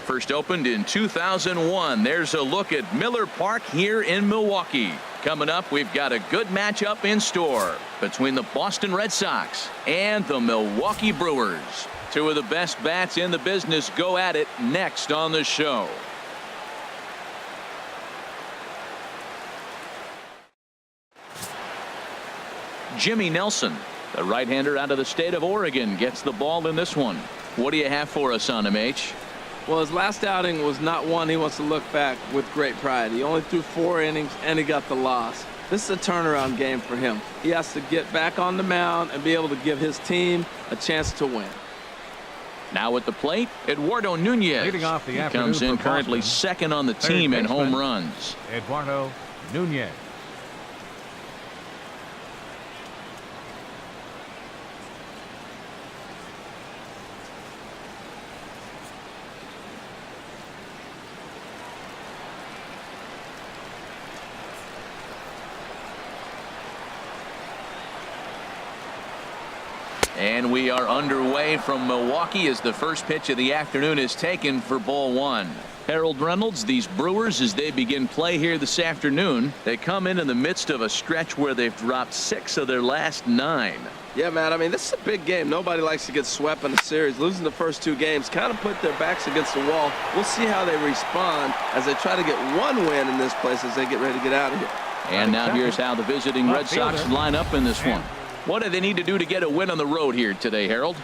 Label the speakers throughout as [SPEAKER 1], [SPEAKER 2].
[SPEAKER 1] First opened in 2001. There's a look at Miller Park here in Milwaukee. Coming up, we've got a good matchup in store between the Boston Red Sox and the Milwaukee Brewers. Two of the best bats in the business go at it next on the show. Jimmy Nelson, the right-hander out of the state of Oregon, gets the ball in this one. What do you have for us on him, H?
[SPEAKER 2] Well, his last outing was not one he wants to look back with great pride. He only threw 4 innings, and he got the loss. This is a turnaround game for him. He has to get back on the mound and be able to give his team a chance to win.
[SPEAKER 1] Now at the plate, Eduardo Nunez.
[SPEAKER 3] Leading off the
[SPEAKER 1] he comes in currently second on the team in home runs.
[SPEAKER 3] Eduardo Nunez.
[SPEAKER 1] And we are underway from Milwaukee as the first pitch of the afternoon is taken for ball 1. Harold Reynolds, these Brewers, as they begin play here this afternoon, they come in the midst of a stretch where they've dropped 6 of their last 9.
[SPEAKER 2] Yeah, man, I mean, this is a big game. Nobody likes to get swept in a series. Losing the first 2 games kind of put their backs against the wall. We'll see how they respond as they try to get 1 win in this place as they get ready to get out of here.
[SPEAKER 1] And now here's how the visiting Red Sox line up in this one. What do they need to do to get a win on the road here today, Harold?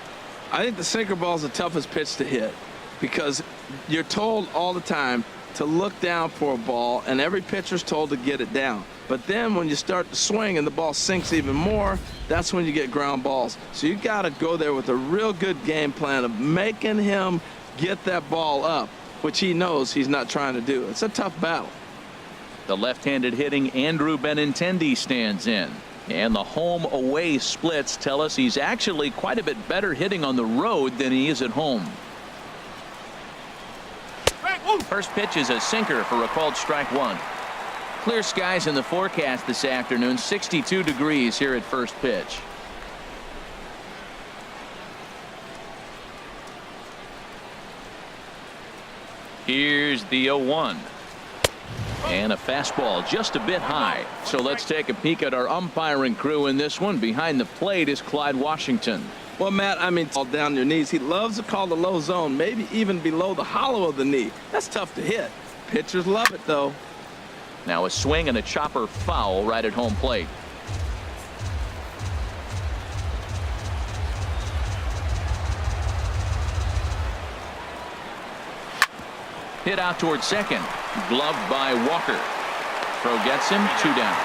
[SPEAKER 2] I think the sinker ball is the toughest pitch to hit because you're told all the time to look down for a ball, and every pitcher's told to get it down. But then when you start to swing and the ball sinks even more, that's when you get ground balls. So you got to go there with a real good game plan of making him get that ball up, which he knows he's not trying to do. It's a tough battle.
[SPEAKER 1] The left-handed hitting Andrew Benintendi stands in. And the home-away splits tell us he's actually quite a bit better hitting on the road than he is at home. First pitch is a sinker for a called strike 1. Clear skies in the forecast this afternoon. 62 degrees here at first pitch. Here's the 0-1. And a fastball just a bit high. So let's take a peek at our umpiring crew in this one. Behind the plate is Clyde Washington.
[SPEAKER 2] Well, Matt, I mean, all down your knees. He loves to call the low zone, maybe even below the hollow of the knee. That's tough to hit. Pitchers love it, though.
[SPEAKER 1] Now a swing and a chopper foul right at home plate. Hit out towards second. Gloved by Walker. Throw gets him 2 down.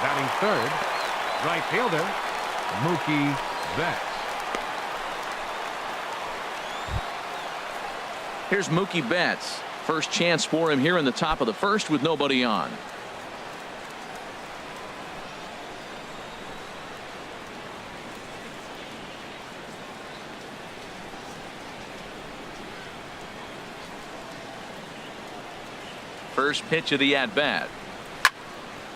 [SPEAKER 3] Batting third, right fielder Mookie Betts.
[SPEAKER 1] Here's Mookie Betts. First chance for him here in the top of the first with nobody on. First pitch of the at-bat.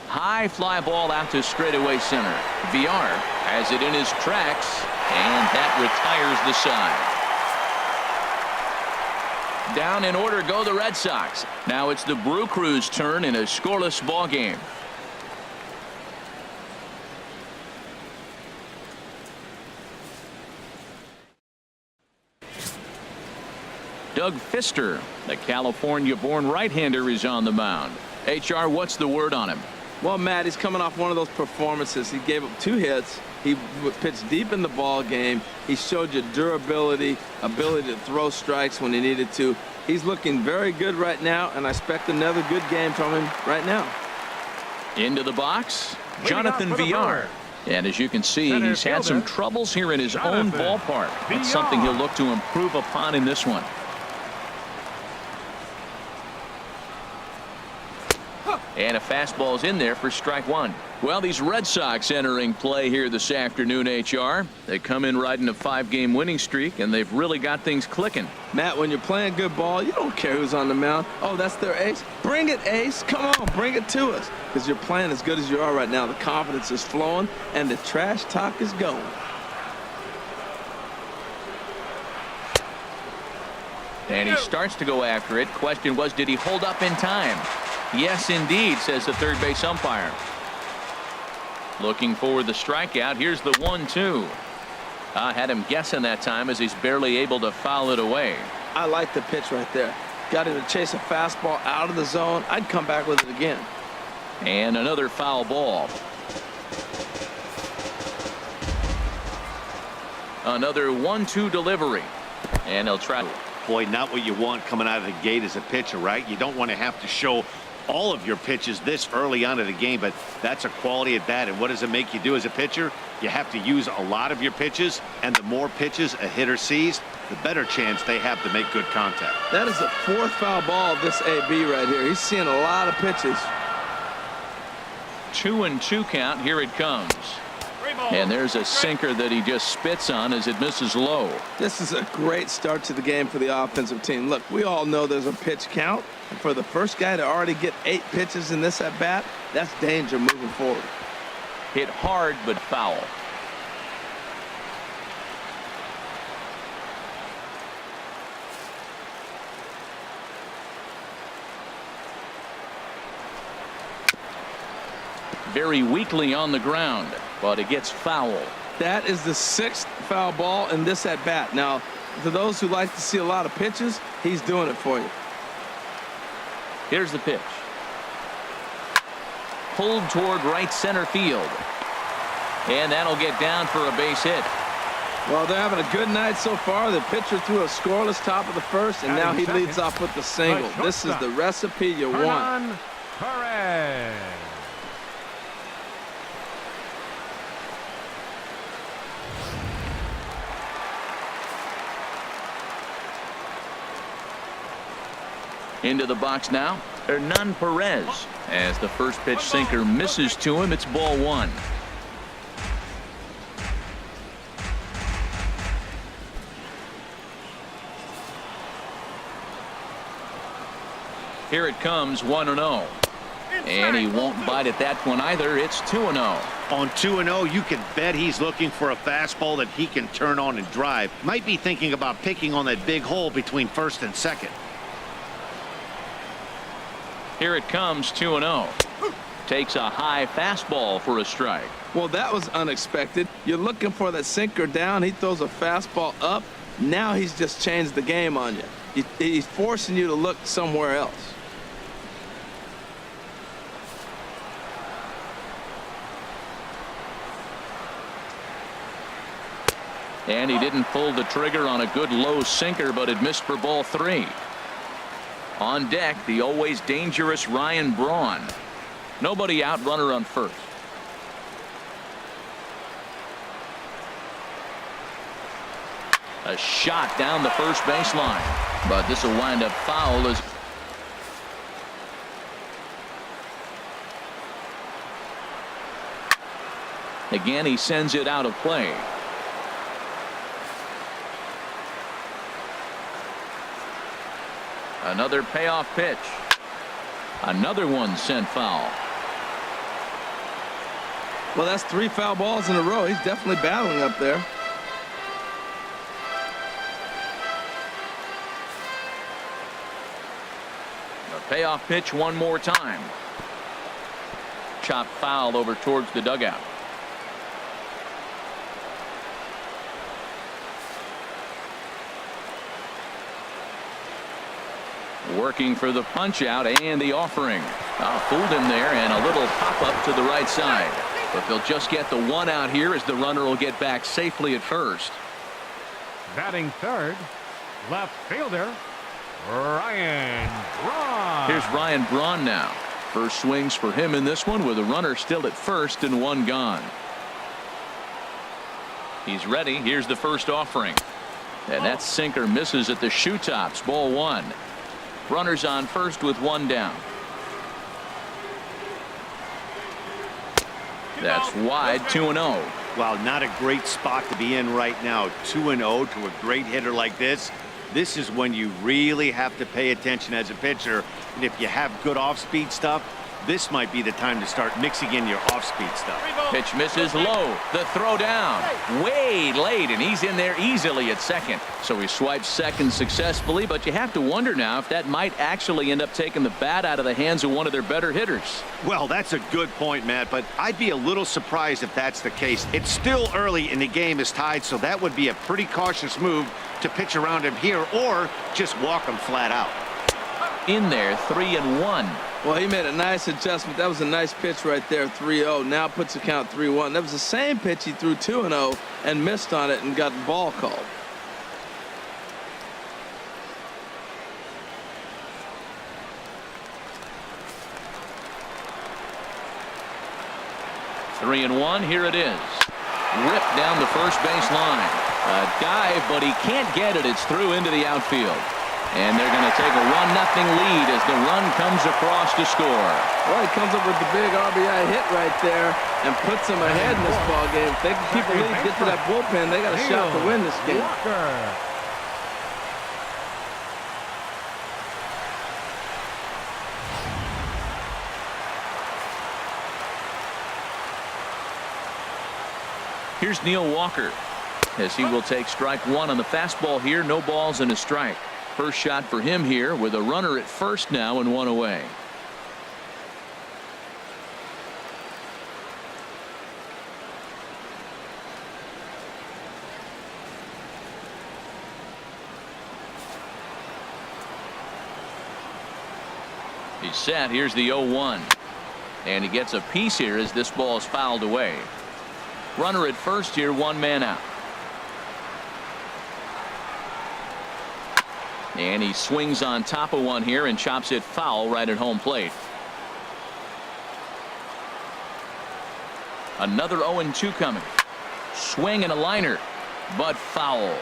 [SPEAKER 1] High fly ball out to straightaway center. VR has it in his tracks, and that retires the side. Down in order go the Red Sox. Now it's the Brew Crew's turn in a scoreless ball game. Doug Fister, the California-born right-hander, is on the mound. HR, what's the word on him?
[SPEAKER 2] Well, Matt, he's coming off one of those performances. He gave up 2 hits. He pitched deep in the ball game. He showed you durability, ability to throw strikes when he needed to. He's looking very good right now, and I expect another good game from him right now.
[SPEAKER 1] Into the box, Jonathan VR. And as you can see, he's had some troubles here in his own ballpark. It's something he'll look to improve upon in this one. And a fastball's in there for strike one. Well, these Red Sox entering play here this afternoon, HR. They come in riding a 5-game winning streak, and they've really got things clicking.
[SPEAKER 2] Matt, when you're playing good ball, you don't care who's on the mound. Oh, that's their ace. Bring it, ace. Come on, bring it to us. Because you're playing as good as you are right now. The confidence is flowing, and the trash talk is going.
[SPEAKER 1] And he starts to go after it. Question was, did he hold up in time? Yes, indeed, says the third base umpire. Looking for the strikeout. Here's the 1-2. I had him guessing that time as he's barely able to foul it away.
[SPEAKER 2] I like the pitch right there. Got him to chase a fastball out of the zone. I'd come back with it again.
[SPEAKER 1] And another foul ball. Another 1-2 delivery. And he'll try.
[SPEAKER 4] Boy, not what you want coming out of the gate as a pitcher, right? You don't want to have to show all of your pitches this early on in the game, but that's a quality at bat. And what does it make you do as a pitcher? You have to use a lot of your pitches, and the more pitches a hitter sees, the better chance they have to make good contact.
[SPEAKER 2] That is the 4th foul ball of this AB right here. He's seeing a lot of pitches.
[SPEAKER 1] 2-2 count. Here it comes. And there's a sinker that he just spits on as it misses low.
[SPEAKER 2] This is a great start to the game for the offensive team. Look, we all know there's a pitch count. And for the first guy to already get 8 pitches in this at bat, that's danger moving forward.
[SPEAKER 1] Hit hard but foul. Very weakly on the ground, but it gets foul.
[SPEAKER 2] That is the 6th foul ball in this at bat. Now, for those who like to see a lot of pitches, he's doing it for you.
[SPEAKER 1] Here's the pitch. Pulled toward right center field. And that'll get down for a base hit.
[SPEAKER 2] Well, they're having a good night so far. The pitcher threw a scoreless top of the first, and now he leads off with the single. This is the recipe you want.
[SPEAKER 3] Perez.
[SPEAKER 1] Into the box now, Hernan Perez. As the first pitch sinker misses to him, it's ball 1. Here it comes, 1-0. And he won't bite at that one either. It's 2-0.
[SPEAKER 4] On 2-0, you can bet he's looking for a fastball that he can turn on and drive. Might be thinking about picking on that big hole between first and second.
[SPEAKER 1] Here it comes, 2-0. Takes a high fastball for a strike.
[SPEAKER 2] Well, that was unexpected. You're looking for that sinker down. He throws a fastball up. Now he's just changed the game on you. He's forcing you to look somewhere else.
[SPEAKER 1] And he didn't pull the trigger on a good low sinker, but it missed for ball 3. On deck, the always dangerous Ryan Braun. Nobody out, runner on first. A shot down the first baseline, but this will wind up foul as again he sends it out of play. Another payoff pitch. Another one sent foul.
[SPEAKER 2] Well, that's 3 foul balls in a row. He's definitely battling up there.
[SPEAKER 1] A payoff pitch one more time. Chopped foul over towards the dugout. Working for the punch out and the offering. Fooled him there, and a little pop up to the right side. But they'll just get the 1 out here as the runner will get back safely at first.
[SPEAKER 3] Batting third, left fielder, Ryan Braun.
[SPEAKER 1] Here's Ryan Braun now. First swings for him in this one with a runner still at first and 1 gone. He's ready. Here's the first offering. And that sinker misses at the shoe tops. Ball 1. Runners on first with 1 down. That's wide, 2-0.
[SPEAKER 4] Well, not a great spot to be in right now. 2-0 to a great hitter like this. This is when you really have to pay attention as a pitcher. And if you have good off-speed stuff, this might be the time to start mixing in your off-speed stuff.
[SPEAKER 1] Pitch misses low. The throw down. Way late, and he's in there easily at second. So he swipes second successfully, but you have to wonder now if that might actually end up taking the bat out of the hands of one of their better hitters.
[SPEAKER 4] Well, that's a good point, Matt, but I'd be a little surprised if that's the case. It's still early and the game is tied, so that would be a pretty cautious move to pitch around him here or just walk him flat out.
[SPEAKER 1] In there, 3-1.
[SPEAKER 2] Well, he made a nice adjustment. That was a nice pitch right there, 3-0. Now puts the count 3-1. That was the same pitch he threw 2-0 and missed on it and got the ball called.
[SPEAKER 1] Three and one. Here it is. Ripped down the first base line. A dive, but he can't get it. It's through into the outfield. And they're going to take a 1-0 lead as the run comes across to score.
[SPEAKER 2] Well, he comes up with the big RBI hit right there and puts them ahead in this ball game. If they can keep the lead, get to that bullpen, they got a shot to win this game.
[SPEAKER 1] Here's Neil Walker as he will take strike one on the fastball here. No balls and a strike. First shot for him here with a runner at first now and one away. He's set. Here's the 0-1. And he gets a piece here as this ball is fouled away. Runner at first here, one man out. And he swings on top of one here and chops it foul right at home plate. Another 0-2 coming. Swing and a liner, but foul.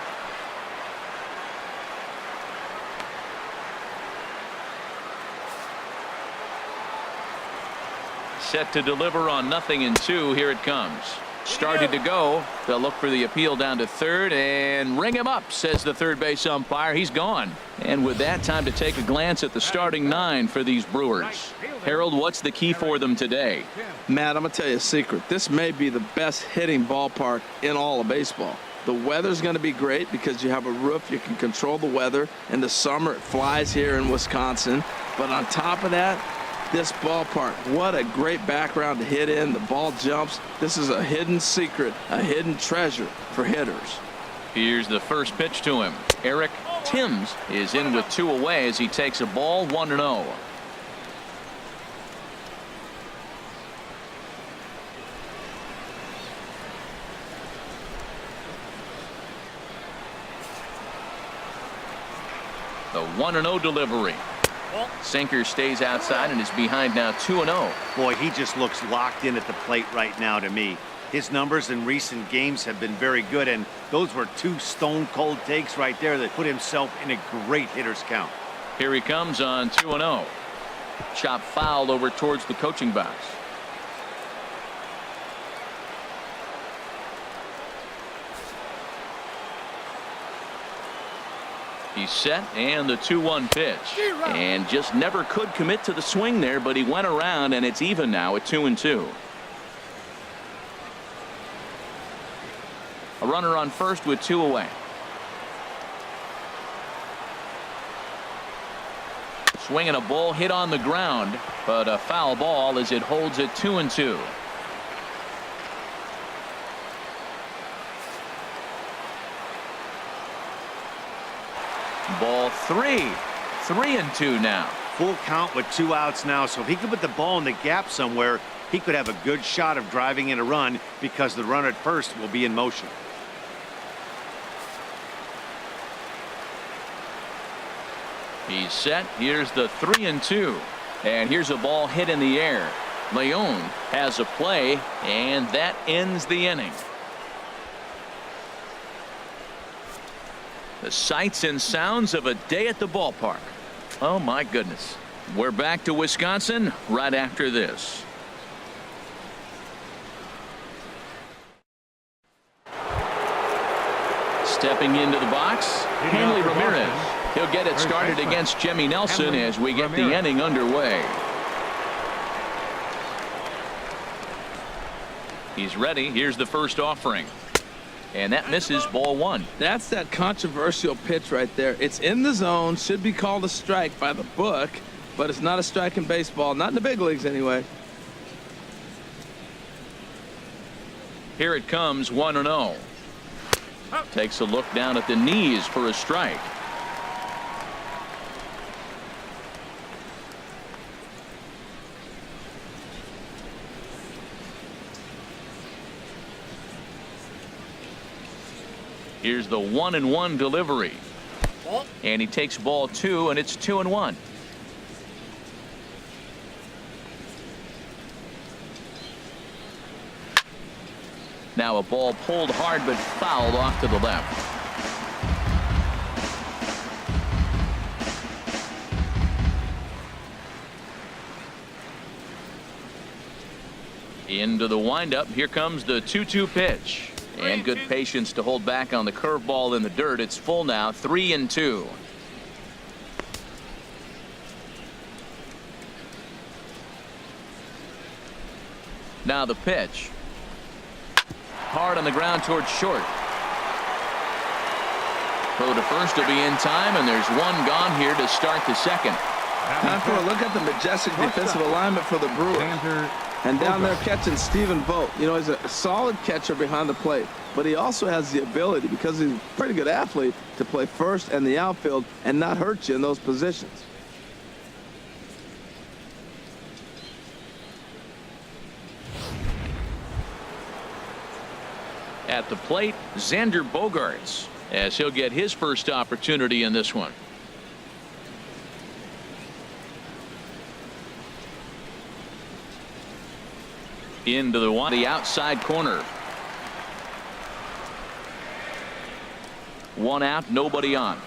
[SPEAKER 1] Set to deliver on 0-2. Here it comes. Started to go. They'll look for the appeal down to third and ring him up, says the third base umpire. He's gone. And with that, time to take a glance at the starting nine for these Brewers. Harold, what's the key for them today?
[SPEAKER 2] Matt, I'm going to tell you a secret. This may be the best hitting ballpark in all of baseball. The weather's going to be great because you have a roof. You can control the weather. In the summer, it flies here in Wisconsin. But on top of that, this ballpark, what a great background to hit in. The ball jumps. This is a hidden secret, a hidden treasure for hitters.
[SPEAKER 1] Here's the first pitch to him. Eric Timms is in with two away as he takes a ball 1-0. The 1-0 delivery. Sinker stays outside and is behind now 2-0.
[SPEAKER 4] Boy, he just looks locked in at the plate right now to me. His numbers in recent games have been very good, and those were two stone-cold takes right there that put himself in a great hitter's count.
[SPEAKER 1] Here he comes on 2-0. Chop foul over towards the coaching box. He's set, and the 2-1 pitch. And just never could commit to the swing there, but he went around, and it's even now at 2-2. A runner on first with two away. Swinging a ball hit on the ground, but a foul ball as it holds it 2-2. Ball three. 3-2 now.
[SPEAKER 4] Full count with two outs now, so if he could put the ball in the gap somewhere, he could have a good shot of driving in a run because the runner at first will be in motion.
[SPEAKER 1] He's set. Here's the 3-2. And here's a ball hit in the air. Leon has a play, and that ends the inning. The sights and sounds of a day at the ballpark. Oh, my goodness. We're back to Wisconsin right after this. Stepping into the box, Hanley Ramirez. He'll get it started against Jimmy Nelson as we get the inning underway. He's ready. Here's the first offering. And that misses, ball one.
[SPEAKER 2] That's that controversial pitch right there. It's in the zone, should be called a strike by the book, but it's not a strike in baseball, not in the big leagues anyway.
[SPEAKER 1] Here it comes, 1-0. Takes a look down at the knees for a strike. Here's the 1-1 delivery. And he takes ball two, and it's 2-1. Now a ball pulled hard but fouled off to the left. Into the windup. Here comes the 2-2 pitch. And good patience to hold back on the curveball in the dirt. It's full now, 3-2. Now the pitch. Hard on the ground towards short. Throw to first will be in time, and there's one gone here to start the second.
[SPEAKER 2] Time for a look at the majestic defensive alignment for the Brewers. And down there catching Stephen Vogt. You know, he's a solid catcher behind the plate, but he also has the ability, because he's a pretty good athlete, to play first and the outfield and not hurt you in those positions.
[SPEAKER 1] At the plate, Xander Bogaerts, as he'll get his first opportunity in this one. Into the outside corner. One out, nobody on.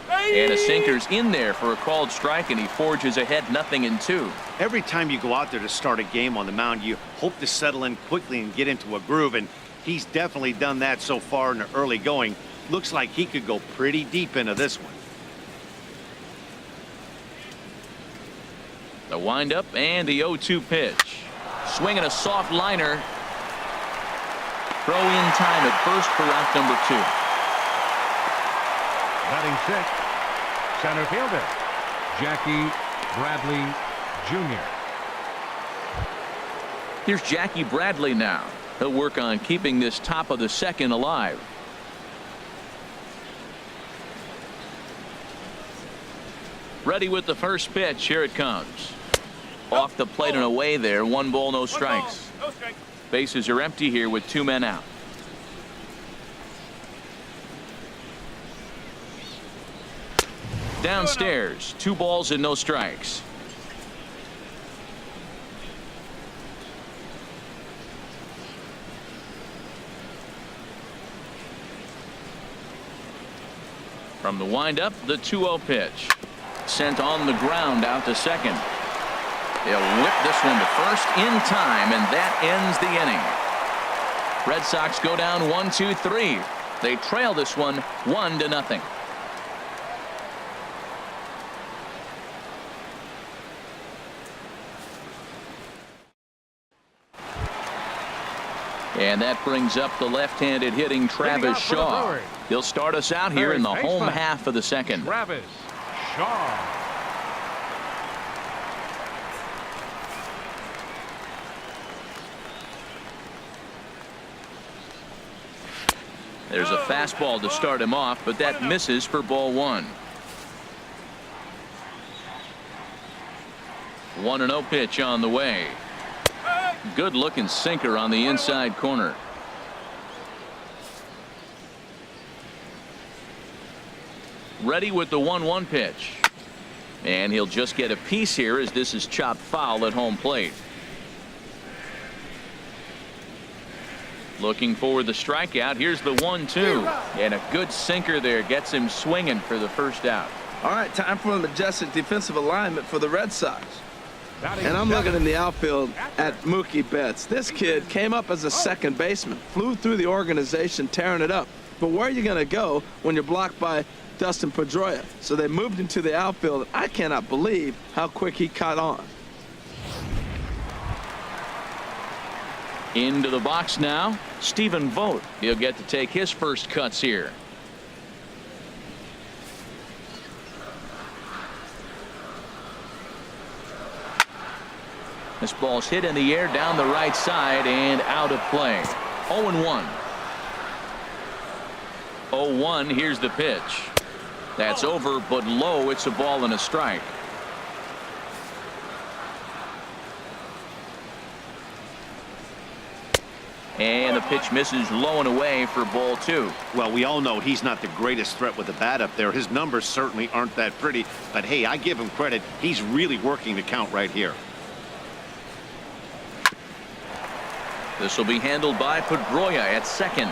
[SPEAKER 1] And a sinker's in there for a called strike, and he forges ahead 0-2.
[SPEAKER 4] Every time you go out there to start a game on the mound, you hope to settle in quickly and get into a groove, and he's definitely done that so far in the early going. Looks like he could go pretty deep into this one.
[SPEAKER 1] The windup and the 0-2 pitch. Swinging a soft liner. Throw in time at first for out number 2.
[SPEAKER 3] Batting sixth, center fielder Jackie Bradley Jr.
[SPEAKER 1] Here's Jackie Bradley now. He'll work on keeping this top of the second alive. Ready with the first pitch. Here it comes. Off the plate and away there. 1 ball, no strikes. Bases are empty here with 2 men out. Downstairs, 2 balls and no strikes. From the windup, the 2-0 pitch. Sent on the ground out to second. They'll whip this one to first in time, and that ends the inning. Red Sox go down 1-2-3. They trail this one 1-0. And that brings up the left-handed hitting Travis Shaw. He'll start us out here in the home half of the second.
[SPEAKER 3] Travis Shaw.
[SPEAKER 1] There's a fastball to start him off, but that misses for ball 1. 1-0 pitch on the way. Good looking sinker on the inside corner. Ready with the 1-1 pitch. And he'll just get a piece here as this is chopped foul at home plate. Looking for the strikeout. Here's the 1-2. And a good sinker there gets him swinging for the first out.
[SPEAKER 2] All right, time for the majestic defensive alignment for the Red Sox. And I'm looking in the outfield at Mookie Betts. This kid came up as a second baseman, flew through the organization, tearing it up. But where are you going to go when you're blocked by Dustin Pedroia? So they moved him to the outfield. I cannot believe how quick he caught on.
[SPEAKER 1] Into the box now, Stephen Vogt. He'll get to take his first cuts here. This ball's hit in the air down the right side and out of play. 0-1. 0-1. Here's the pitch. That's over but low. It's a ball and a strike. And the pitch misses low and away for ball 2.
[SPEAKER 4] Well, we all know he's not the greatest threat with the bat up there. His numbers certainly aren't that pretty. But, hey, I give him credit. He's really working the count right here.
[SPEAKER 1] This will be handled by Pedroia at second.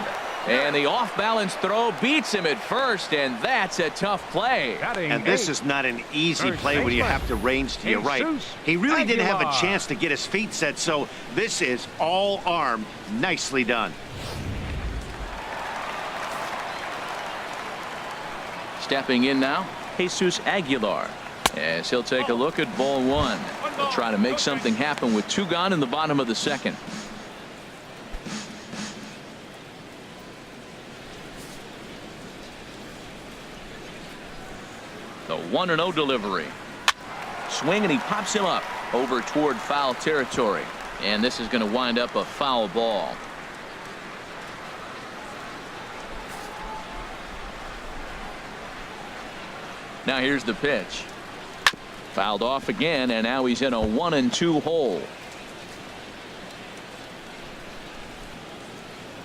[SPEAKER 1] And the off-balance throw beats him at first, and that's a tough play.
[SPEAKER 4] And this is not an easy play when you have to range to your right. He really didn't have a chance to get his feet set, so this is all arm. Nicely done.
[SPEAKER 1] Stepping in now, Jesus Aguilar, as he'll take a look at ball 1. They'll try to make something happen with 2 gone in the bottom of the second. The 1-0 delivery. Swing, and he pops him up over toward foul territory. And this is going to wind up a foul ball. Now here's the pitch. Fouled off again, and now he's in a 1-2 hole.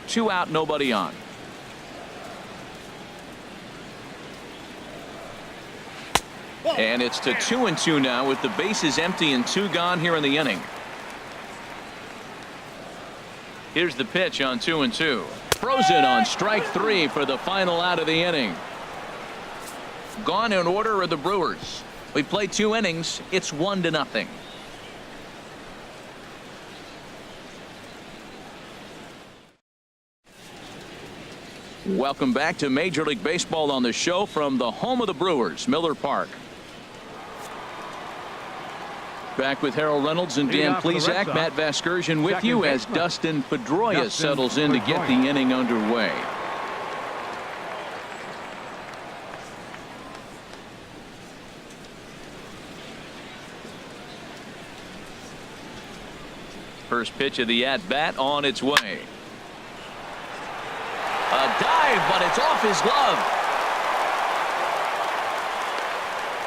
[SPEAKER 1] 2 out, nobody on. And it's to 2-2 now with the bases empty and 2 gone here in the inning. Here's the pitch on 2-2. Frozen on strike 3 for the final out of the inning. Gone in order are the Brewers. We played 2 innings. It's 1-0. Welcome back to Major League Baseball on the show from the home of the Brewers, Miller Park. Back with Harold Reynolds and Dan Plesac. Matt Vasgersian with you as Dustin Pedroia settles in to get the inning underway. First pitch of the at-bat on its way. A dive, but it's off his glove.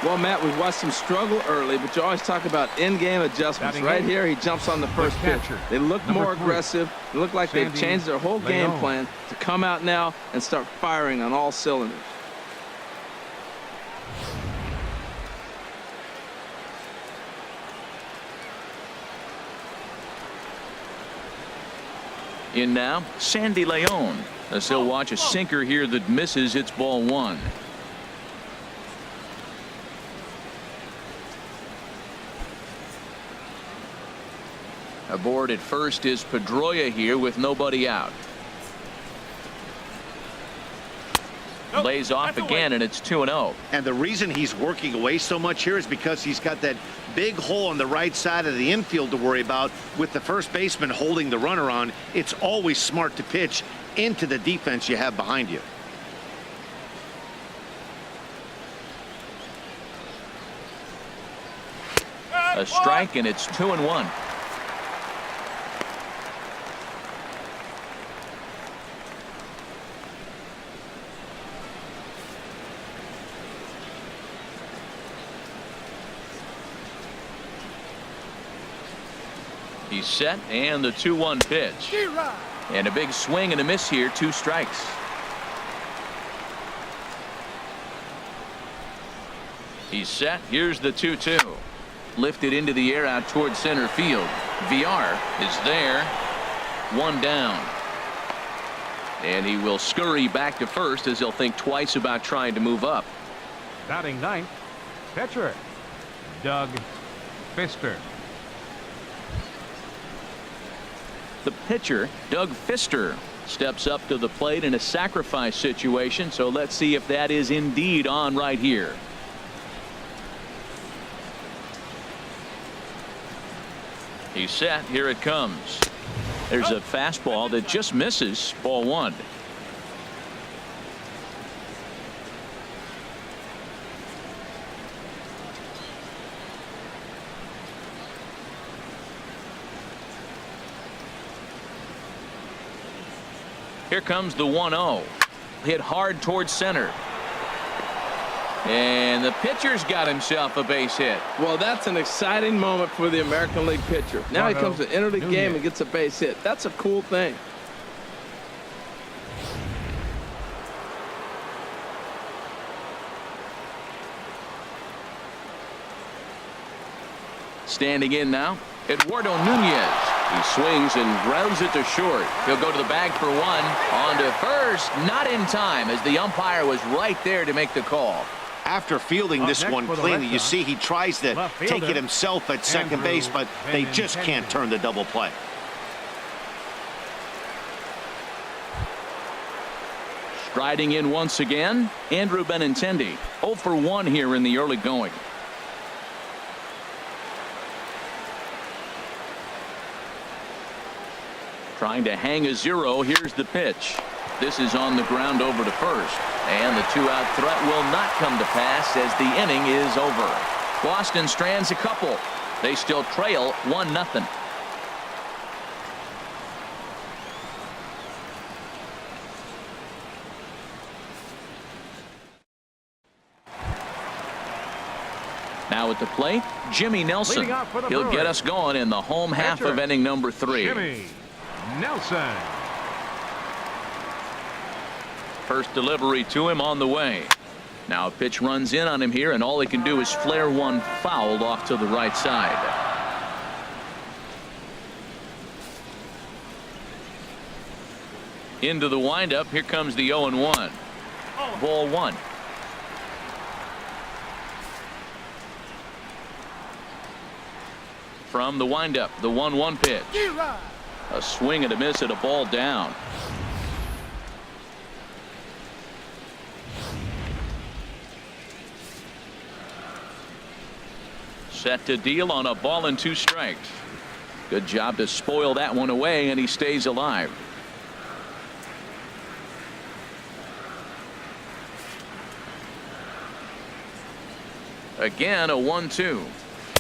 [SPEAKER 2] Well, Matt, we've watched him struggle early, but you always talk about in-game adjustments. Right here, he jumps on the first pitch. They look more aggressive. They look like they've changed their whole game plan to come out now and start firing on all cylinders.
[SPEAKER 1] In now, Sandy Leon, as he'll watch a sinker here that misses. It's ball 1. Aboard at first is Pedroia here with nobody out. Lays off again, and it's 2-0.
[SPEAKER 4] And the reason he's working away so much here is because he's got that big hole on the right side of the infield to worry about. With the first baseman holding the runner on, it's always smart to pitch into the defense you have behind you.
[SPEAKER 1] A strike, and it's 2-1. He's set, and the 2-1 pitch. And a big swing and a miss here. 2 strikes. He's set. Here's the 2-2. Lifted into the air out towards center field. VR is there. 1 down. And he will scurry back to first as he'll think twice about trying to move up.
[SPEAKER 3] Batting ninth, pitcher Doug Fister.
[SPEAKER 1] The pitcher, Doug Fister, steps up to the plate in a sacrifice situation. So let's see if that is indeed on right here. He's set. Here it comes. There's a fastball that just misses. Ball one. Here comes the 1-0. Hit hard towards center. And the pitcher's got himself a base hit.
[SPEAKER 2] Well, that's an exciting moment for the American League pitcher. Now he comes to enter the game and gets a base hit. That's a cool thing.
[SPEAKER 1] Standing in now, Eduardo Nunez. He swings and grounds it to short. He'll go to the bag for one. On to first. Not in time, as the umpire was right there to make the call.
[SPEAKER 4] After fielding this one cleanly, you see he tries to take it himself at second base, but they just can't turn the double play.
[SPEAKER 1] Striding in once again, Andrew Benintendi. 0 for 1 here in the early going. Trying to hang a 0. Here's the pitch. This is on the ground over to first. And the 2-out threat will not come to pass as the inning is over. Boston strands a couple. They still trail 1-0. Now at the plate, Jimmy Nelson. He'll get us going in the home half of inning number 3.
[SPEAKER 3] Jimmy Nelson.
[SPEAKER 1] First delivery to him on the way. Now a pitch runs in on him here, and all he can do is flare one foul off to the right side. Into the windup. Here comes the 0-1. Ball one. From the windup, the 1-1 pitch. A swing and a miss at a ball down. Set to deal on a ball and 2 strikes. Good job to spoil that one away, and he stays alive. Again, a 1-2.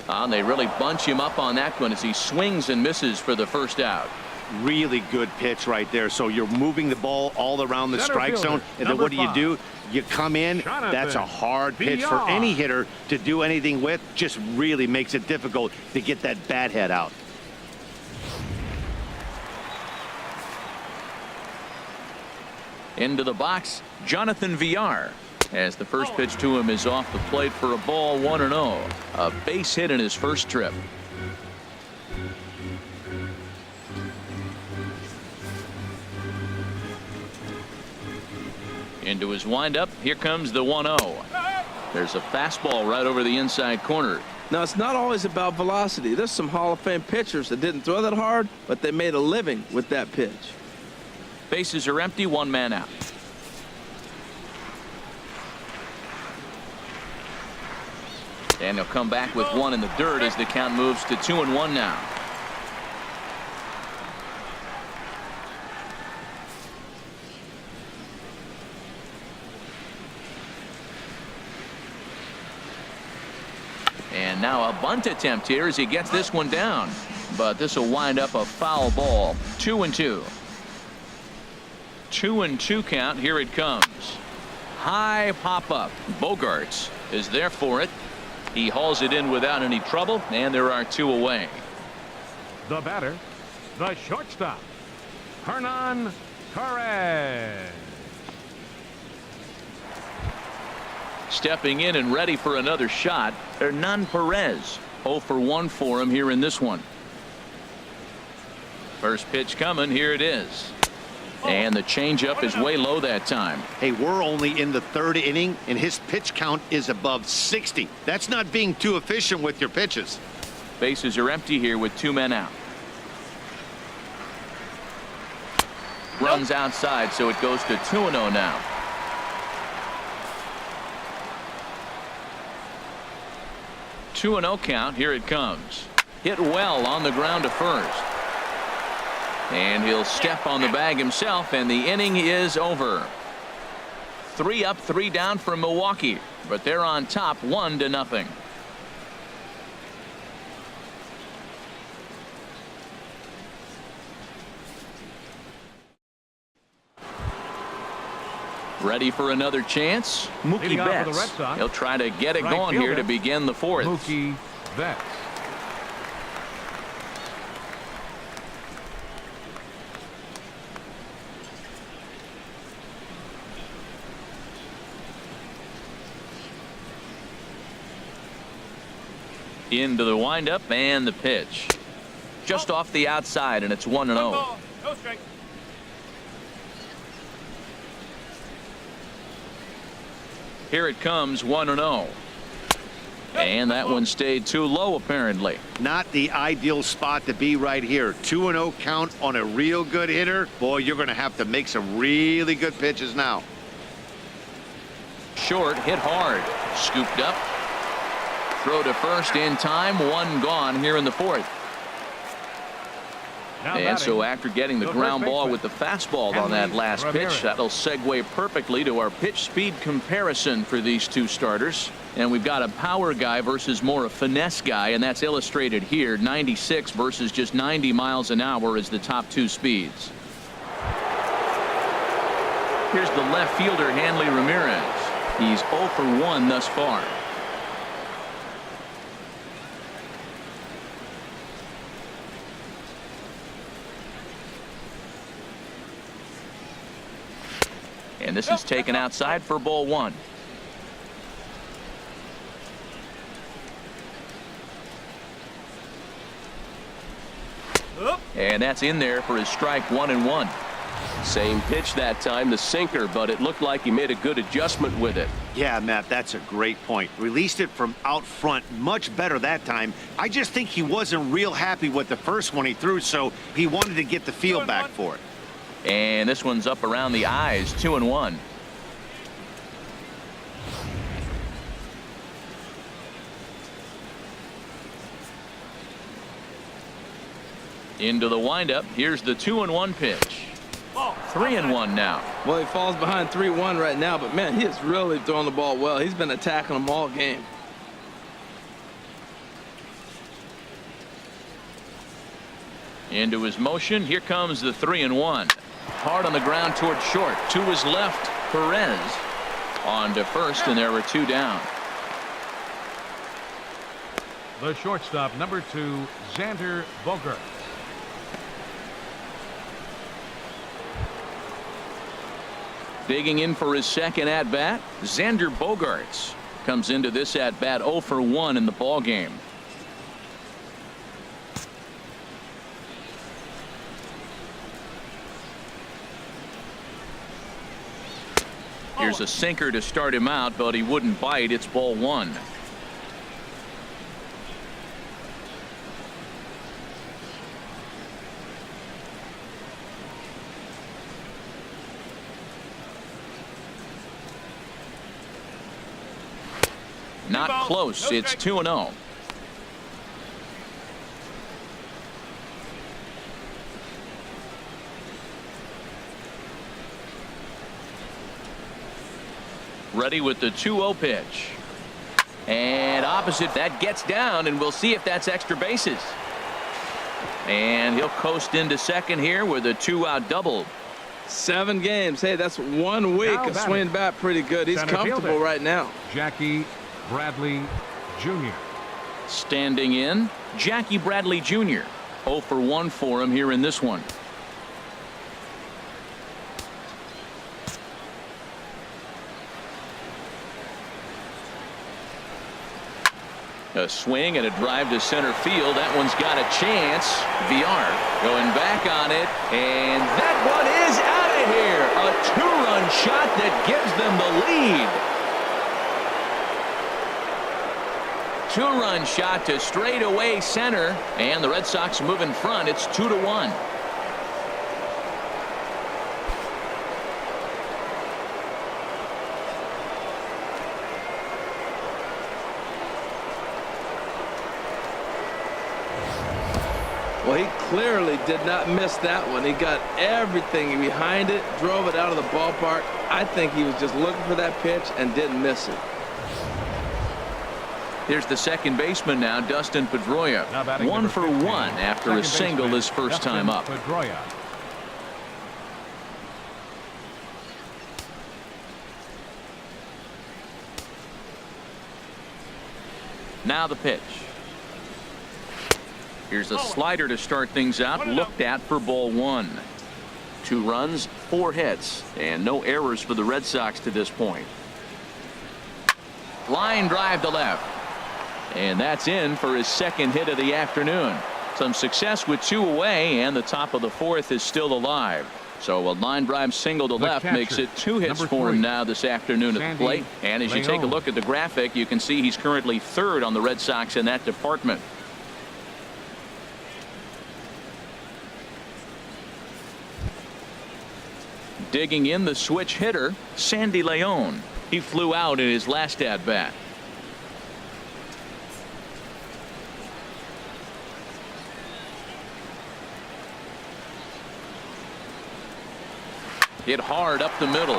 [SPEAKER 1] And they really bunch him up on that one as he swings and misses for the first out.
[SPEAKER 4] Really good pitch right there. So you're moving the ball all around the strike zone, and then what do? You come in. That's a hard pitch for any hitter to do anything with. Just really makes it difficult to get that bat head out.
[SPEAKER 1] Into the box, Jonathan Villar, as the first pitch to him is off the plate for a ball, 1-0. A base hit in his first trip. Into his windup. Here comes the 1-0. There's a fastball right over the inside corner.
[SPEAKER 2] Now, it's not always about velocity. There's some Hall of Fame pitchers that didn't throw that hard, but they made a living with that pitch.
[SPEAKER 1] Bases are empty, 1 man out. And he'll come back with 1 in the dirt as the count moves to 2-1 now. And now a bunt attempt here as he gets this one down. But this will wind up a foul ball. 2-2. 2-2 count. Here it comes. High pop up. Bogarts is there for it. He hauls it in without any trouble, and there are 2 away.
[SPEAKER 3] The batter, the shortstop, Hernan Perez.
[SPEAKER 1] Stepping in and ready for another shot, Hernan Perez. 0 for 1 for him here in this one. First pitch coming. Here it is. And the changeup is way low that time.
[SPEAKER 4] Hey, we're only in the 3rd inning, and his pitch count is above 60. That's not being too efficient with your pitches.
[SPEAKER 1] Bases are empty here with 2 men out. runs outside, so it goes to 2-0 now. Two 2-0 count. Here it comes. Hit well on the ground to first. And he'll step on the bag himself, and the inning is over. 3 up, 3 down for Milwaukee, but they're on top 1-0. Ready for another chance? Mookie Betts. He'll try to get it going here to begin the fourth.
[SPEAKER 3] Mookie Betts.
[SPEAKER 1] Into the windup and the pitch. Just off the outside, and it's 1-0.
[SPEAKER 5] No strike.
[SPEAKER 1] Here it comes, 1-0. And that one stayed too low, apparently.
[SPEAKER 4] Not the ideal spot to be right here. 2-0 count on a real good hitter. Boy, you're going to have to make some really good pitches now.
[SPEAKER 1] Short, hit hard. Scooped up. Throw to first in time. 1 gone here in the fourth. And so after getting the ground ball with the fastball on that last pitch, that'll segue perfectly to our pitch speed comparison for these two starters. And we've got a power guy versus more a finesse guy, and that's illustrated here. 96 versus just 90 miles an hour is the top 2 speeds. Here's the left fielder, Hanley Ramirez. He's 0 for 1 thus far. And this is taken outside for ball 1. And that's in there for his strike 1-1. Same pitch that time, the sinker, but it looked like he made a good adjustment with it.
[SPEAKER 4] Yeah, Matt, that's a great point. Released it from out front much better that time. I just think he wasn't real happy with the first one he threw, so he wanted to get the feel back for it.
[SPEAKER 1] And this one's up around the eyes, 2-1. Into the windup. Here's the 2-1 pitch. 3-1 now.
[SPEAKER 2] Well, he falls behind 3-1 right now, but man, he is really throwing the ball well. He's been attacking them all game.
[SPEAKER 1] Into his motion. Here comes the 3-1. Hard on the ground toward short. To his left, Perez on to first, and there were 2 down.
[SPEAKER 3] The shortstop, number 2, Xander Bogaerts.
[SPEAKER 1] Digging in for his second at-bat, Xander Bogaerts comes into this at-bat 0 for 1 in the ball game. Here's a sinker to start him out, but he wouldn't bite. It's ball 1. Not close. It's 2-0. Ready with the 2-0 pitch. And opposite that gets down, and we'll see if that's extra bases. And he'll coast into second here with a 2-out double.
[SPEAKER 2] 7 games. Hey, that's 1 week of swinging bat pretty good. He's comfortable right now.
[SPEAKER 3] Jackie Bradley Jr.
[SPEAKER 1] Standing in, Jackie Bradley Jr. 0 for 1 for him here in this one. A swing and a drive to center field. That one's got a chance. VR going back on it, and that one is out of here. A 2-run shot that gives them the lead. 2-run shot to straightaway center, and the Red Sox move in front. It's 2-1.
[SPEAKER 2] Well, he clearly did not miss that one. He got everything behind it, drove it out of the ballpark. I think he was just looking for that pitch and didn't miss it.
[SPEAKER 1] Here's the second baseman now, Dustin Pedroia. 1 for 1 after a single his first time up.
[SPEAKER 3] Pedroia.
[SPEAKER 1] Now the pitch. Here's a slider to start things out, looked at for ball 1. 2 runs, 4 hits, and no errors for the Red Sox to this point. Line drive to left. And that's in for his second hit of the afternoon. Some success with 2 away, and the top of the 4th is still alive. So a line drive single to left makes it 2 hits for him now this afternoon at the plate. And as you take a look at the graphic, you can see he's currently 3rd on the Red Sox in that department. Digging in the switch hitter, Sandy Leon. He flew out in his last at bat. Hit hard up the middle.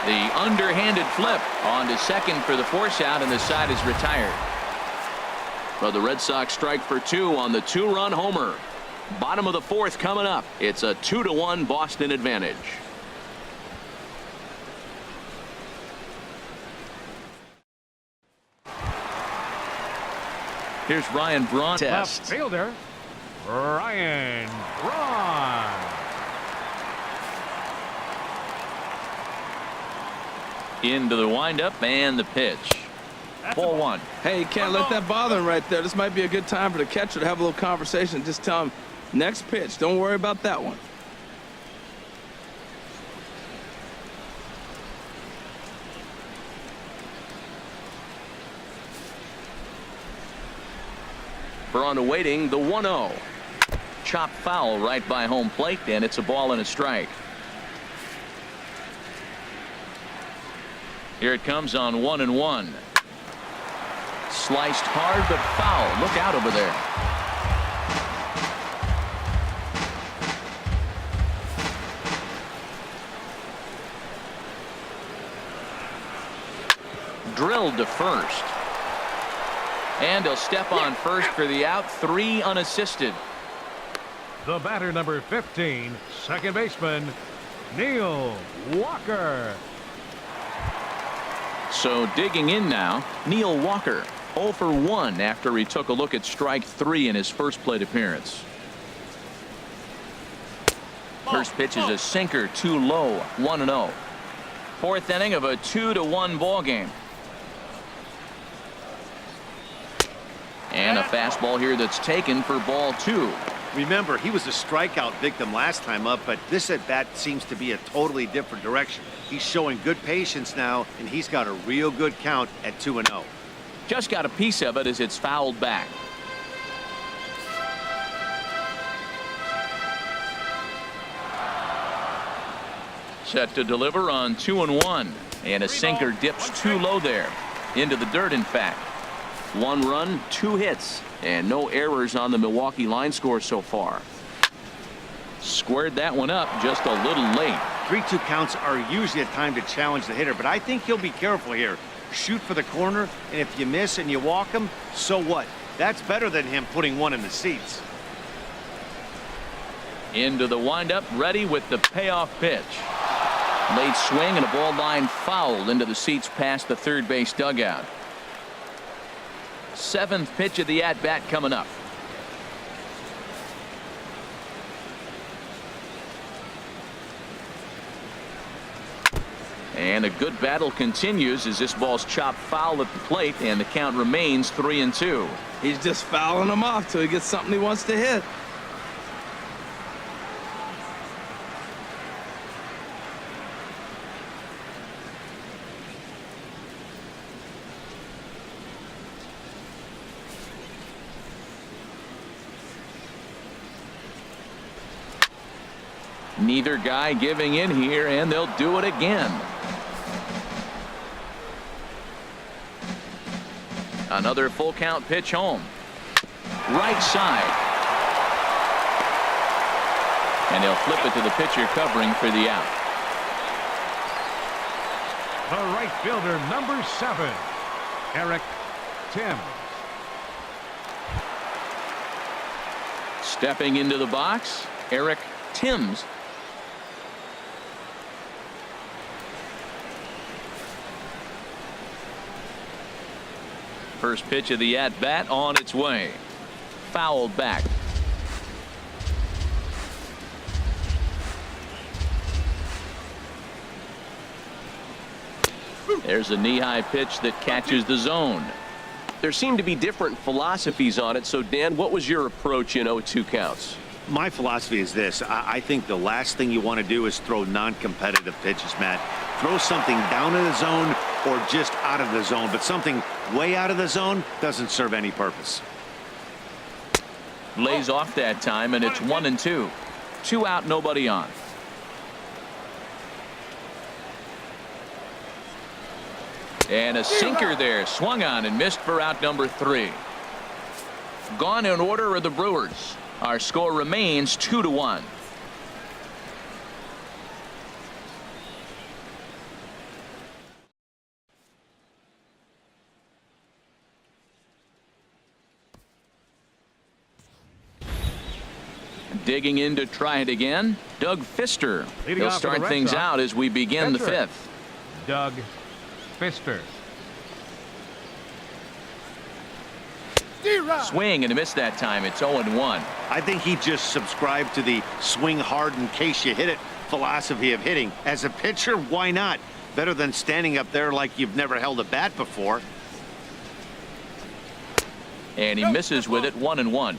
[SPEAKER 1] The underhanded flip on to second for the force out, and the side is retired. Well, the Red Sox strike for 2 on the 2-run homer. Bottom of the 4th coming up. It's a 2-1 Boston advantage. Here's Ryan Braun.
[SPEAKER 3] Left fielder Ryan Braun.
[SPEAKER 1] Into the windup and the pitch. Ball 1.
[SPEAKER 2] Hey, you can't let that bother him right there. This might be a good time for the catcher to have a little conversation. Just tell him, next pitch. Don't worry about that one.
[SPEAKER 1] Braun awaiting the 1-0. Chop foul right by home plate, and it's a ball and a strike. Here it comes on 1-1. Sliced hard but foul. Look out over there. Drilled to first. And he'll step on first for the out. 3 unassisted.
[SPEAKER 3] The batter, number 15, second baseman Neil Walker.
[SPEAKER 1] So digging in now, Neil Walker, 0 for 1 after he took a look at strike 3 in his first plate appearance. First pitch is a sinker, too low, 1-0. 4th inning of a 2-1 ball game. And a fastball here that's taken for ball 2.
[SPEAKER 4] Remember, he was a strikeout victim last time up, but this at bat seems to be a totally different direction. He's showing good patience now, and he's got a real good count at 2-0.
[SPEAKER 1] Just got a piece of it as it's fouled back. Set to deliver on 2-1, and a sinker dips too low there. Into the dirt, in fact. 1 run, 2 hits, and no errors on the Milwaukee line score so far. Squared that one up just a little late.
[SPEAKER 4] 3-2 counts are usually a time to challenge the hitter, but I think he'll be careful here. Shoot for the corner, and if you miss and you walk him, so what? That's better than him putting one in the seats.
[SPEAKER 1] Into the windup, ready with the payoff pitch. Late swing and a ball line fouled into the seats past the third base dugout. 7th pitch of the at-bat coming up. And a good battle continues as this ball's chopped foul at the plate, and the count remains 3-2.
[SPEAKER 2] He's just fouling him off till he gets something he wants to hit.
[SPEAKER 1] Neither guy giving in here, and they'll do it again. Another full count pitch home. Right side. And they'll flip it to the pitcher covering for the out.
[SPEAKER 3] The right fielder, number 7, Eric Timms.
[SPEAKER 1] Stepping into the box, Eric Timms. First pitch of the at-bat on its way. Fouled back. There's a knee-high pitch that catches the zone.
[SPEAKER 5] There seem to be different philosophies on it. So, Dan, what was your approach in 0-2 counts?
[SPEAKER 4] My philosophy is this. I think the last thing you want to do is throw non-competitive pitches, Matt. Throw something down in the zone or just out of the zone, but something way out of the zone doesn't serve any purpose.
[SPEAKER 1] Lays off that time, and it's 1-2. 2 out, nobody on. And a sinker there, swung on and missed for out number 3. Gone in order are the Brewers. Our score remains 2-1. Digging in to try it again, Doug Fister.
[SPEAKER 3] Leading
[SPEAKER 1] He'll
[SPEAKER 3] off for the
[SPEAKER 1] start
[SPEAKER 3] Red
[SPEAKER 1] things
[SPEAKER 3] Sox,
[SPEAKER 1] out as we begin the
[SPEAKER 3] veteran
[SPEAKER 1] 5th.
[SPEAKER 3] Doug Fister.
[SPEAKER 1] Swing and a miss that time. It's 0-1.
[SPEAKER 4] I think he just subscribed to the swing hard in case you hit it philosophy of hitting. As a pitcher, why not? Better than standing up there like you've never held a bat before.
[SPEAKER 1] And he misses with it. 1-1.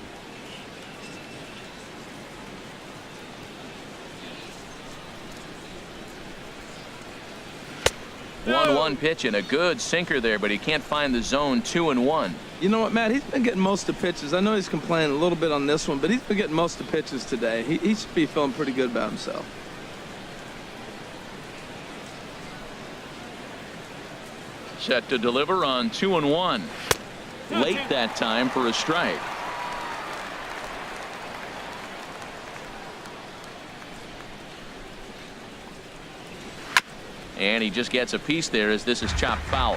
[SPEAKER 1] 1-1 pitch and a good sinker there, but he can't find the zone. 2-1.
[SPEAKER 2] You know what, Matt? He's been getting most of the pitches. I know he's complaining a little bit on this one, but he's been getting most of the pitches today. He should be feeling pretty good about himself.
[SPEAKER 1] Set to deliver on 2-1. Late that time for a strike. And he just gets a piece there as this is chopped foul.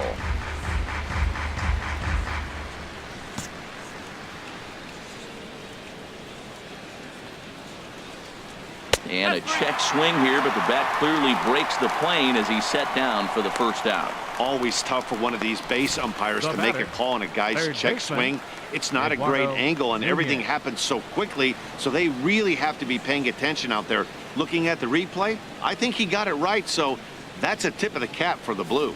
[SPEAKER 1] And a check swing here, but the bat clearly breaks the plane as he's set down for the first out.
[SPEAKER 4] Always tough for one of these base umpires to make a call on a guy's check swing. It's not a great angle, and everything happens so quickly, so they really have to be paying attention out there. Looking at the replay, I think he got it right, so that's a tip of the cap for the Blue.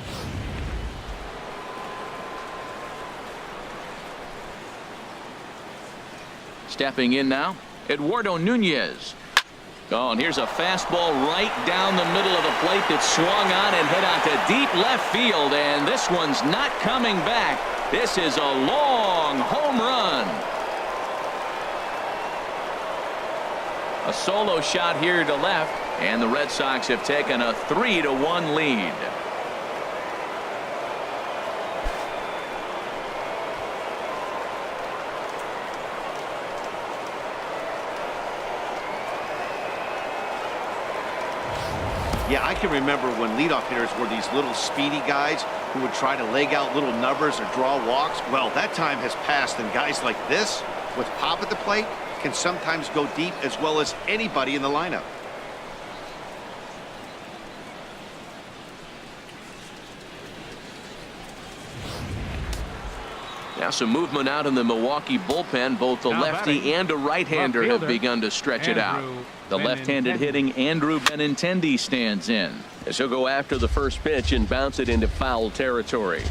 [SPEAKER 1] Stepping in now, Eduardo Nunez. Oh, and here's a fastball right down the middle of the plate that swung on and hit onto deep left field, and this one's not coming back. This is a long home run. A solo shot here to left, and the Red Sox have taken a 3-1 lead.
[SPEAKER 4] Yeah, I can remember when leadoff hitters were these little speedy guys who would try to leg out little numbers or draw walks. Well, that time has passed, and guys like this with pop at the plate can sometimes go deep as well as anybody in the lineup.
[SPEAKER 1] Now some movement out in the Milwaukee bullpen. Both the lefty and a right-hander have begun to stretch it out. The left-handed hitting Andrew Benintendi stands in, as he'll go after the first pitch and bounce it into foul territory.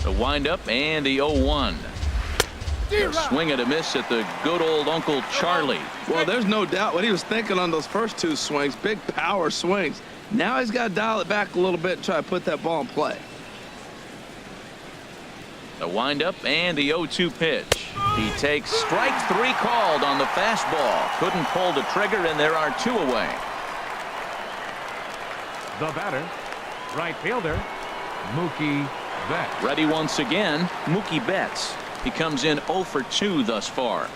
[SPEAKER 1] The windup and the 0-1. A swing and a miss at the good old Uncle Charlie.
[SPEAKER 2] Well, there's no doubt what he was thinking on those first two swings. Big power swings. Now he's got to dial it back a little bit and try to put that ball in play.
[SPEAKER 1] The windup and the 0-2 pitch. He takes strike 3 called on the fastball. Couldn't pull the trigger, and there are 2 away.
[SPEAKER 3] The batter, right fielder, Mookie Betts.
[SPEAKER 1] Ready once again, Mookie Betts. He comes in 0 for 2 thus far.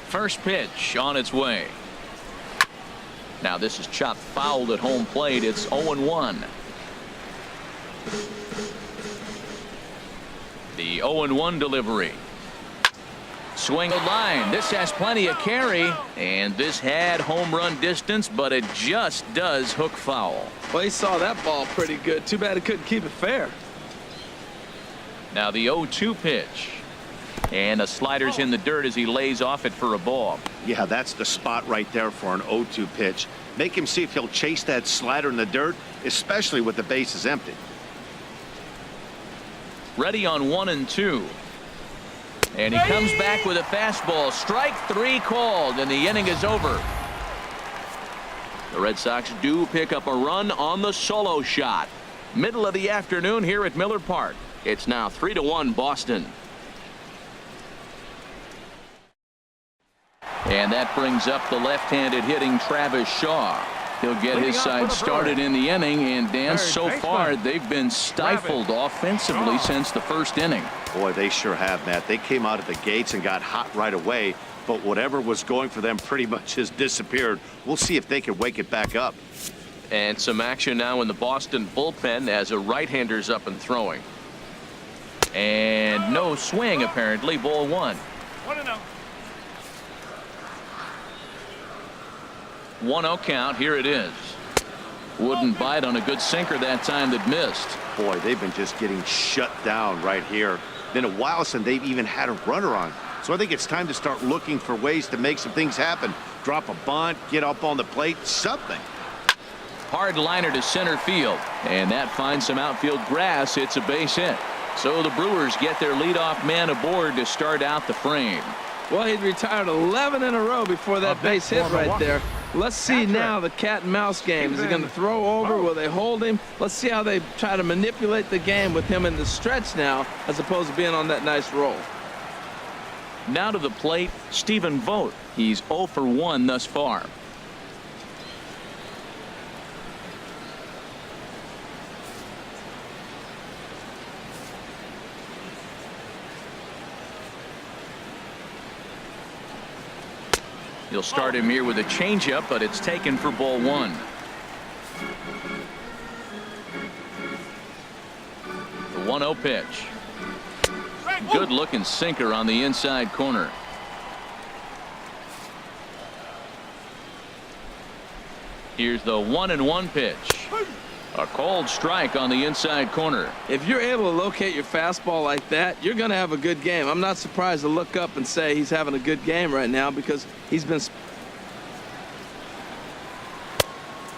[SPEAKER 1] First pitch on its way. Now this is chopped foul at home plate. It's 0-1. The 0-1 delivery. Swing a line. This has plenty of carry, and this had home run distance, but it just does hook foul.
[SPEAKER 2] Well, he saw that ball pretty good. Too bad he couldn't keep it fair.
[SPEAKER 1] Now the 0-2 pitch. And a slider's in the dirt as he lays off it for a ball.
[SPEAKER 4] Yeah, that's the spot right there for an 0-2 pitch. Make him see if he'll chase that slider in the dirt, especially with the bases empty.
[SPEAKER 1] Ready on 1-2. And he comes back with a fastball. Strike 3 called, and the inning is over. The Red Sox do pick up a run on the solo shot. Middle of the afternoon here at Miller Park. It's now 3-1 Boston. And that brings up the left-handed hitting Travis Shaw. He'll get his side started in the inning, and Dan, so far they've been stifled offensively since the first inning.
[SPEAKER 4] Boy, they sure have, Matt. They came out of the gates and got hot right away, but whatever was going for them pretty much has disappeared. We'll see if they can wake it back up.
[SPEAKER 5] And some action now in the Boston bullpen as a right-hander's up and throwing.
[SPEAKER 1] And no swing, apparently. Ball 1. 1-0 count. Here it is. Wouldn't bite on a good sinker that time that missed.
[SPEAKER 4] Boy, they've been just getting shut down right here. Been a while since they've even had a runner on. So I think it's time to start looking for ways to make some things happen. Drop a bunt, get up on the plate, something.
[SPEAKER 1] Hard liner to center field, and that finds some outfield grass. It's a base hit. So the Brewers get their leadoff man aboard to start out the frame.
[SPEAKER 2] Well, he'd retired 11 in a row before that base hit right there. Let's see now the cat and mouse game. Is he going to throw over? Will they hold him? Let's see how they try to manipulate the game with him in the stretch now, as opposed to being on that nice roll.
[SPEAKER 1] Now to the plate, Stephen Vogt. He's 0 for 1 thus far. He'll start him here with a changeup, but it's taken for ball 1. The 1-0 pitch. Good looking sinker on the inside corner. Here's the 1-1 pitch. A called strike on the inside corner.
[SPEAKER 2] If you're able to locate your fastball like that, you're going to have a good game. I'm not surprised to look up and say he's having a good game right now because he's been.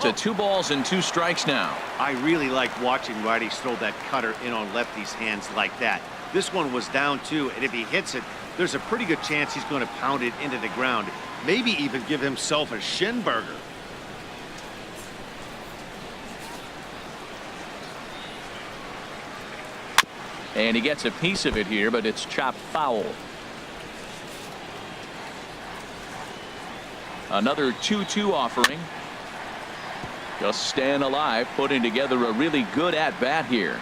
[SPEAKER 1] To 2 balls and 2 strikes now.
[SPEAKER 4] I really like watching righties throw that cutter in on lefties' hands like that. This one was down 2, and if he hits it, there's a pretty good chance he's going to pound it into the ground. Maybe even give himself a shin burger.
[SPEAKER 1] And he gets a piece of it here, but it's chopped foul. Another 2-2 offering. Just staying alive, putting together a really good at-bat here.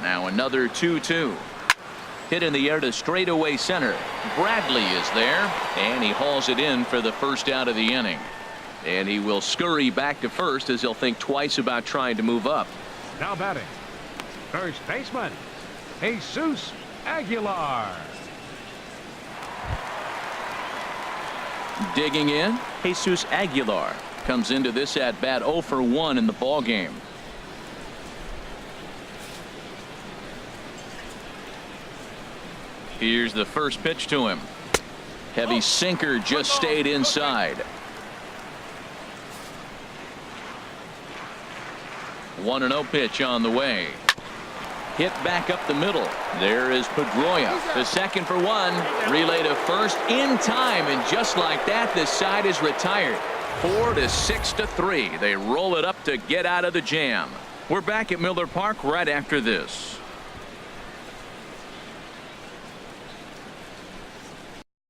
[SPEAKER 1] Now another 2-2. Hit in the air to straightaway center. Bradley is there, and he hauls it in for the first out of the inning. And he will scurry back to first as he'll think twice about trying to move up.
[SPEAKER 3] Now batting, first baseman, Jesus Aguilar.
[SPEAKER 1] Digging in, Jesus Aguilar comes into this at bat 0 for 1 in the ball game. Here's the first pitch to him. Heavy sinker just stayed inside. 1-0 pitch on the way. Hit back up the middle. There is Pedroia. The second for 1. Relay to first in time, and just like that, this side is retired. 4-6-3. They roll it up to get out of the jam. We're back at Miller Park right after this.